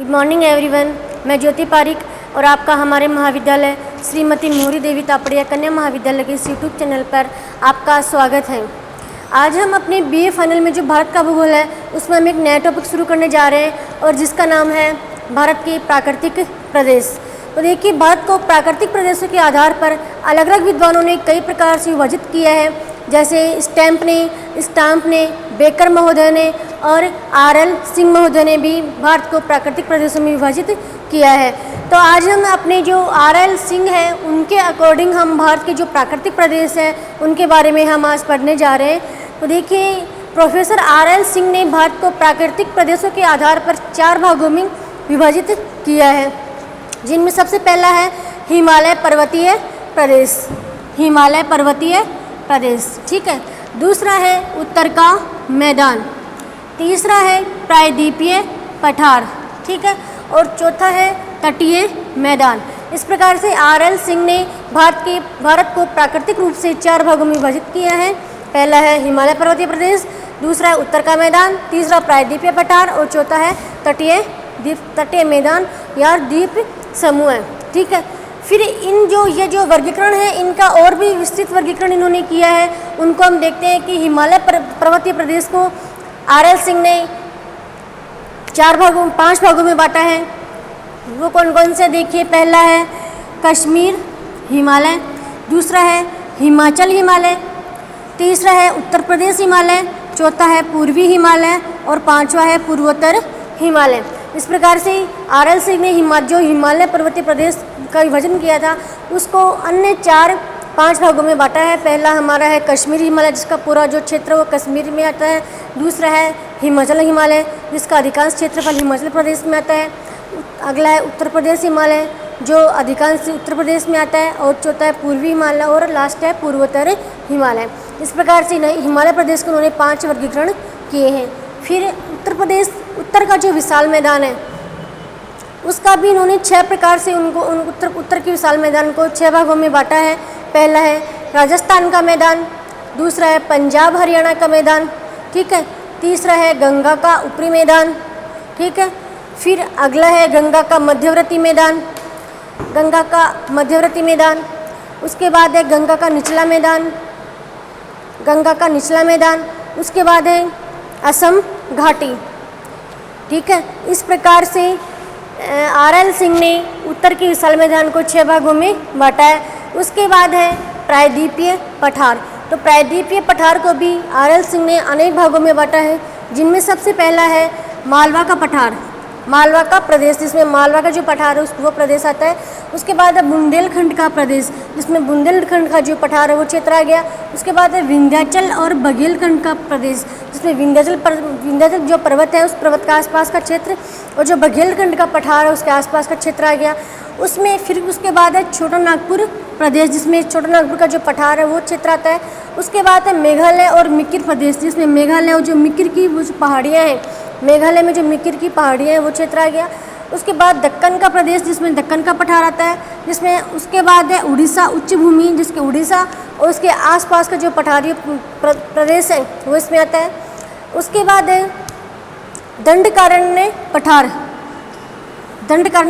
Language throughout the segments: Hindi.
Good morning everyone. मैं ज्योति पारिक और आपका हमारे महाविद्यालय श्रीमती मोहरी देवी तापड़िया कन्या महाविद्यालय के इस यूट्यूब चैनल पर आपका स्वागत है। आज हम अपने बीए फाइनल में जो भारत का भूगोल है उसमें हम एक नया टॉपिक शुरू करने जा रहे हैं और जिसका नाम है भारत के प्राकृतिक प्रदेश। तो देखिए, भारत को प्राकृतिक प्रदेशों के आधार पर अलग अलग विद्वानों ने कई प्रकार से विभाजित किया है, जैसे स्टाम्प ने, बेकर महोदय ने और आरएल सिंह महोदय ने भी भारत को प्राकृतिक प्रदेशों में विभाजित किया है। तो आज हम अपने जो आरएल सिंह हैं उनके अकॉर्डिंग हम भारत के जो प्राकृतिक प्रदेश हैं उनके बारे में हम आज पढ़ने जा रहे हैं। तो देखिए, प्रोफेसर आरएल सिंह ने भारत को प्राकृतिक प्रदेशों के आधार पर 4 भागों में विभाजित किया है, जिनमें सबसे पहला है हिमालय पर्वतीय प्रदेश। हिमालय पर्वतीय प्रदेश, ठीक है। दूसरा है उत्तर का मैदान। तीसरा है प्रायद्वीपीय पठार, ठीक है। और चौथा है तटीय मैदान। इस प्रकार से आरएल सिंह ने भारत को प्राकृतिक रूप से 4 भागों में विभाजित किया है। पहला है हिमालय पर्वतीय प्रदेश, दूसरा है उत्तर का मैदान, तीसरा प्रायद्वीपीय पठार और चौथा है तटीय मैदान या द्वीप समूह है, ठीक है। फिर ये जो वर्गीकरण है इनका और भी विस्तृत वर्गीकरण इन्होंने किया है, उनको हम देखते हैं कि हिमालय पर्वतीय प्रदेश को आरएल सिंह ने 5 भागों में बांटा है। वो कौन कौन से देखिए, पहला है कश्मीर हिमालय, दूसरा है हिमाचल हिमालय, तीसरा है उत्तर प्रदेश हिमालय, चौथा है पूर्वी हिमालय और पांचवा है पूर्वोत्तर हिमालय। इस प्रकार से आरएल सिंह ने जो हिमालय पर्वतीय प्रदेश का विभाजन किया था उसको अन्य 5 भागों में बांटा है। पहला हमारा है कश्मीर हिमालय, जिसका पूरा जो क्षेत्र वो कश्मीर में आता है। दूसरा है हिमाचल हिमालय, जिसका अधिकांश क्षेत्रफल हिमाचल प्रदेश में आता है। अगला है उत्तर प्रदेश हिमालय, जो अधिकांश उत्तर प्रदेश में आता है। और चौथा है पूर्वी हिमालय और लास्ट है पूर्वोत्तर हिमालय। इस प्रकार से हिमालय प्रदेश को उन्होंने 5 वर्गीकरण किए हैं। फिर उत्तर का जो विशाल मैदान है उसका भी इन्होंने 6 प्रकार से उत्तर के विशाल मैदान को 6 भागों में बांटा है। पहला है राजस्थान का मैदान, दूसरा है पंजाब हरियाणा का मैदान, ठीक है। तीसरा है गंगा का ऊपरी मैदान, ठीक है। फिर अगला है गंगा का मध्यवर्ती मैदान, उसके बाद है गंगा का निचला मैदान, उसके बाद है असम घाटी, ठीक है। इस प्रकार से आरएल सिंह ने उत्तर के विशाल मैदान को 6 भागों में बांटा है। उसके बाद है प्रायद्वीपीय पठार। तो प्रायद्वीपीय पठार को भी आरएल सिंह ने अनेक भागों में बांटा है, जिनमें सबसे पहला है मालवा का पठार, मालवा का प्रदेश, जिसमें मालवा का जो पठार है वो प्रदेश आता है। उसके बाद है बुंदेलखंड का प्रदेश, जिसमें बुंदेलखंड का जो पठार है वो क्षेत्र आ गया। उसके बाद है विंध्याचल और बघेलखंड का प्रदेश, जिसमें विंध्याचल जो पर्वत है उस पर्वत का आसपास का क्षेत्र और जो बघेलखंड का पठार है उसके आसपास का क्षेत्र आ गया। फिर उसके बाद है छोटा नागपुर प्रदेश, जिसमें छोटा नागपुर का जो पठार है वो क्षेत्र आता है। उसके बाद है मेघालय और मिकिर प्रदेश, जिसमें मेघालय और जो मिकिर की वो जो पहाड़ियाँ हैं, मेघालय में जो मिकिर की पहाड़ियाँ हैं वो क्षेत्र आ गया। उसके बाद दक्कन का प्रदेश, जिसमें दक्कन का पठार आता है, जिसमें उसके बाद है उड़ीसा उच्च भूमि, जिसके उड़ीसा और उसके आसपास का जो पठारी प्रदेश है वो इसमें आता है। उसके बाद है दंडकारण्य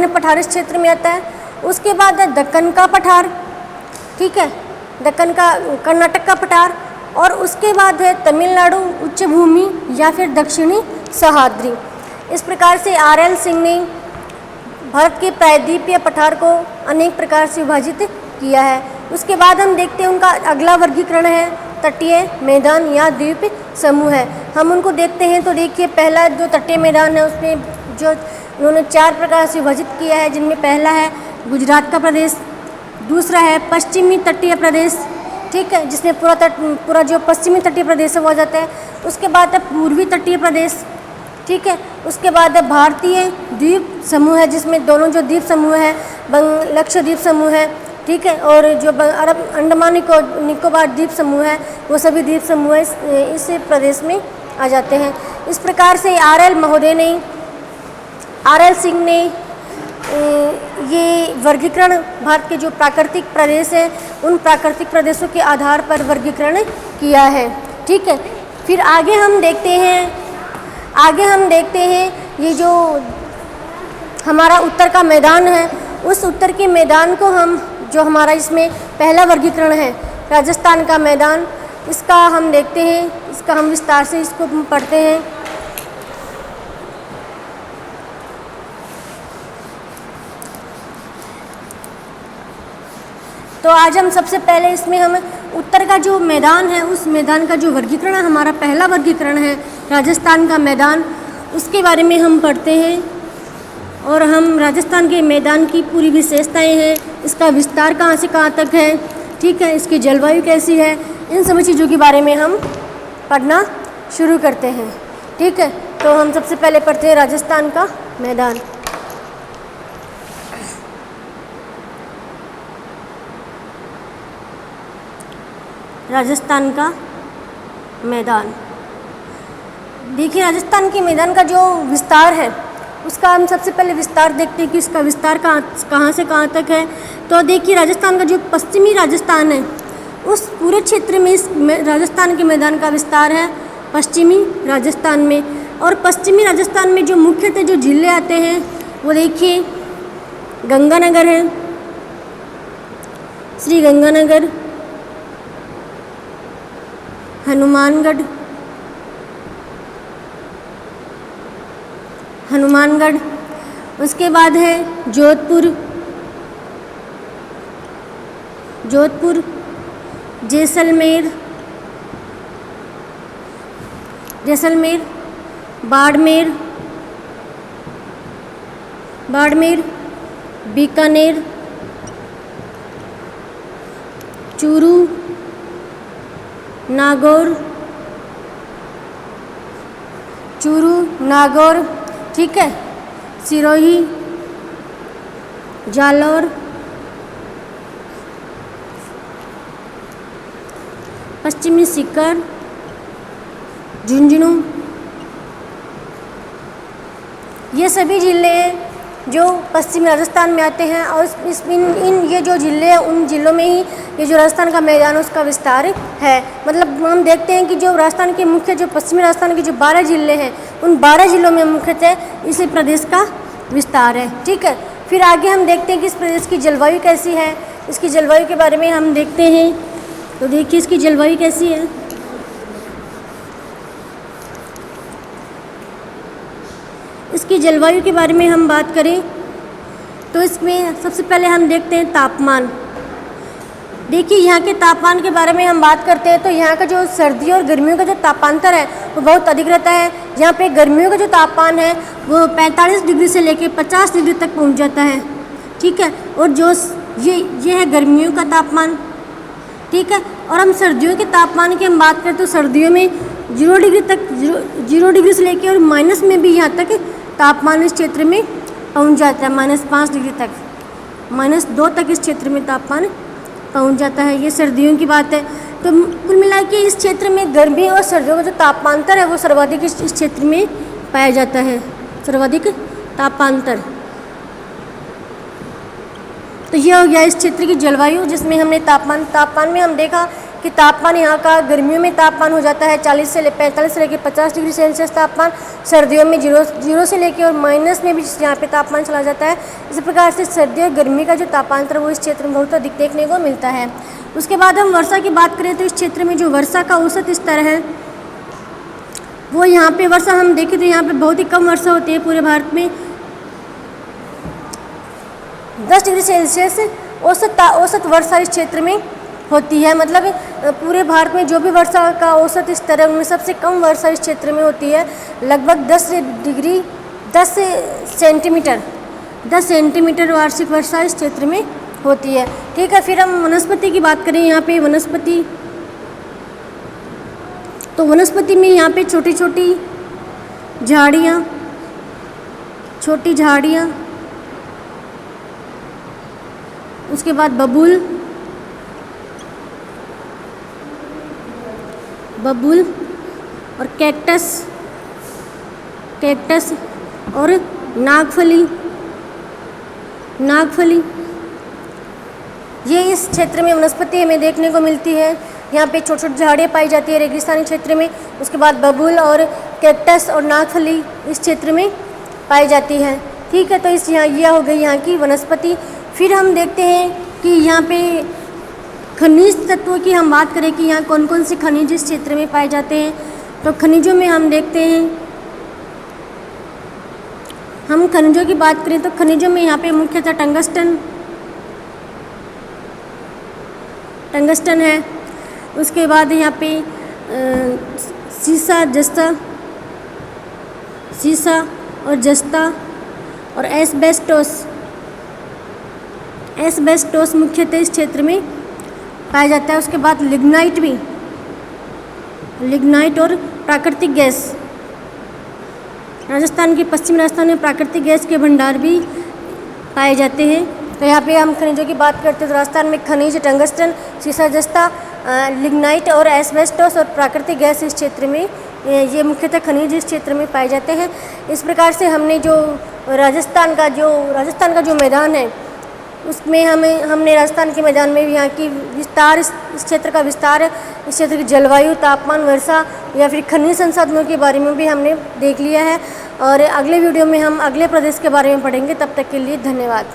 पठार इस क्षेत्र में आता है। उसके बाद है दक्कन का पठार, ठीक है, कर्नाटक का पठार। और उसके बाद है तमिलनाडु उच्च भूमि या फिर दक्षिणी सह्याद्री। इस प्रकार से आरएल सिंह ने भारत के प्रायद्वीपीय पठार को अनेक प्रकार से विभाजित किया है। उसके बाद हम देखते हैं उनका अगला वर्गीकरण है तटीय मैदान या द्वीप समूह है। हम उनको देखते हैं। तो देखिए, पहला जो तटीय मैदान है उसमें जो उन्होंने 4 प्रकार से विभाजित किया है, जिनमें पहला है गुजरात का प्रदेश, दूसरा है पश्चिमी तटीय प्रदेश, ठीक है, जिसमें पूरा जो पश्चिमी तटीय प्रदेश है वो आ जाता है। उसके बाद है पूर्वी तटीय प्रदेश, ठीक है। उसके बाद है भारतीय द्वीप समूह है, जिसमें दोनों जो द्वीप समूह है लक्षद्वीप समूह है, ठीक है, और जो अंडमान निकोबार द्वीप समूह है वो सभी द्वीप समूह इस प्रदेश में आ जाते हैं। इस प्रकार से आरएल सिंह ने ये वर्गीकरण भारत के जो प्राकृतिक प्रदेश हैं उन प्राकृतिक प्रदेशों के आधार पर वर्गीकरण किया है, ठीक है। फिर आगे हम देखते हैं ये जो हमारा उत्तर का मैदान है, उस उत्तर के मैदान को हम जो हमारा इसमें पहला वर्गीकरण है राजस्थान का मैदान, इसका हम देखते हैं, इसका हम विस्तार से इसको पढ़ते हैं। तो आज हम सबसे पहले इसमें हम उत्तर का जो मैदान है उस मैदान का जो वर्गीकरण है, हमारा पहला वर्गीकरण है राजस्थान का मैदान, उसके बारे में हम पढ़ते हैं। और हम राजस्थान के मैदान की पूरी विशेषताएं हैं, इसका विस्तार कहाँ से कहाँ तक है, ठीक है, इसकी जलवायु कैसी है, इन सभी चीज़ों के बारे में हम पढ़ना शुरू करते हैं। ठीक है, तो हम सबसे पहले पढ़ते हैं राजस्थान का मैदान। राजस्थान का मैदान, देखिए राजस्थान के मैदान का जो विस्तार है उसका हम सबसे पहले विस्तार देखते हैं कि इसका विस्तार कहाँ से कहाँ तक है। तो देखिए राजस्थान का जो पश्चिमी राजस्थान है उस पूरे क्षेत्र में इस राजस्थान के मैदान का विस्तार है पश्चिमी राजस्थान में। और पश्चिमी राजस्थान में जो मुख्यतः जो जिले आते हैं वो देखिए गंगानगर है, श्री गंगानगर, हनुमानगढ़, उसके बाद है जोधपुर, जैसलमेर, बाड़मेर, बीकानेर, चूरू, नागौर, ठीक है, सिरोही, जालौर, पश्चिमी सीकर, झुंझुनू, ये सभी जिले हैं जो पश्चिमी राजस्थान में आते हैं। और ये जो जिले हैं उन जिलों में ही ये जो राजस्थान का मैदान उसका विस्तार है। मतलब हम देखते हैं कि जो राजस्थान के मुख्य जो पश्चिमी राजस्थान के जो 12 जिले हैं उन 12 जिलों में मुख्यतः इसी प्रदेश का विस्तार है। ठीक है, फिर आगे हम देखते हैं कि इस प्रदेश की जलवायु कैसी है। इसकी जलवायु के बारे में हम देखते हैं। तो देखिए इसकी जलवायु कैसी है। इसकी जलवायु के बारे में हम बात करें तो इसमें सबसे पहले हम देखते हैं तापमान। देखिए यहाँ के तापमान के बारे में हम बात करते हैं तो यहाँ का जो सर्दियों और गर्मियों का जो तापांतर है वो बहुत अधिक रहता है। यहाँ पे गर्मियों का जो तापमान है वो 45 डिग्री से लेकर 50 डिग्री तक पहुँच जाता है। ठीक है, और जो ये है गर्मियों का तापमान। ठीक है, और हम सर्दियों के तापमान की हम बात करें तो सर्दियों में 0 डिग्री से लेकर और माइनस में भी यहाँ तक तापमान इस क्षेत्र में पहुँच जाता है, -5 डिग्री तक, -2 तक इस क्षेत्र में तापमान पहुँच जाता है। ये सर्दियों की बात है। तो कुल मिला के इस क्षेत्र में गर्मी और सर्दियों का जो तापांतर है वो सर्वाधिक इस क्षेत्र में पाया जाता है, सर्वाधिक तापांतर। तो ये हो गया इस क्षेत्र की जलवायु जिसमें हमने तापमान में हम देखा कि तापमान यहाँ का गर्मियों में तापमान हो जाता है 45 से लेकर 50 डिग्री सेल्सियस तापमान, सर्दियों में 0 से लेकर और माइनस में भी यहाँ पे तापमान चला जाता है। इसी प्रकार से सर्दी और गर्मी का जो तापांतर वो इस क्षेत्र में बहुत अधिक देखने को मिलता है। उसके बाद हम वर्षा की बात करें तो इस क्षेत्र में जो वर्षा का औसत स्तर है वो यहाँ पे वर्षा हम देखें तो यहाँ पे बहुत ही कम वर्षा होती है। पूरे भारत में 10 डिग्री सेल्सियस औसत वर्षा इस क्षेत्र में होती है। मतलब पूरे भारत में जो भी वर्षा का औसत स्तर है उनमें सबसे कम वर्षा इस क्षेत्र में होती है, लगभग 10 सेंटीमीटर वार्षिक वर्षा इस क्षेत्र में होती है। ठीक है, फिर हम वनस्पति की बात करें। यहाँ पे वनस्पति में यहाँ पे छोटी झाड़ियाँ, उसके बाद बबूल और कैक्टस और नागफली ये इस क्षेत्र में वनस्पति हमें देखने को मिलती है। यहाँ पे छोटी छोटी झाड़ियाँ पाई जाती है रेगिस्तानी क्षेत्र में। उसके बाद बबूल और कैक्टस और नागफली इस क्षेत्र में पाई जाती है। ठीक है, तो इस यहाँ यह हो गई यहाँ की वनस्पति। फिर हम देखते हैं कि यहाँ पे खनिज तत्वों की हम बात करें कि यहाँ कौन कौन से खनिज इस क्षेत्र में पाए जाते हैं। तो खनिजों में हम देखते हैं, हम खनिजों की बात करें तो खनिजों में यहाँ पे मुख्यतः टंगस्टन है। उसके बाद यहाँ पे सीसा और जस्ता और एस्बेस्टोस मुख्यतः इस क्षेत्र में पाया जाता है। उसके बाद लिग्नाइट और प्राकृतिक गैस, राजस्थान के पश्चिमी राजस्थान में प्राकृतिक गैस के भंडार भी पाए जाते हैं। तो यहाँ पे हम खनिजों की बात करते हैं तो राजस्थान में खनिज टंगस्टन, सीसा जस्ता, लिग्नाइट और एस्बेस्टोस और प्राकृतिक गैस इस क्षेत्र में, ये मुख्यतः खनिज इस क्षेत्र में पाए जाते हैं। इस प्रकार से हमने जो राजस्थान का जो मैदान है उसमें हमने राजस्थान के मैदान में यहाँ की विस्तार, इस क्षेत्र का विस्तार, इस क्षेत्र की जलवायु, तापमान, वर्षा या फिर खनिज संसाधनों के बारे में भी हमने देख लिया है। और अगले वीडियो में हम अगले प्रदेश के बारे में पढ़ेंगे। तब तक के लिए धन्यवाद।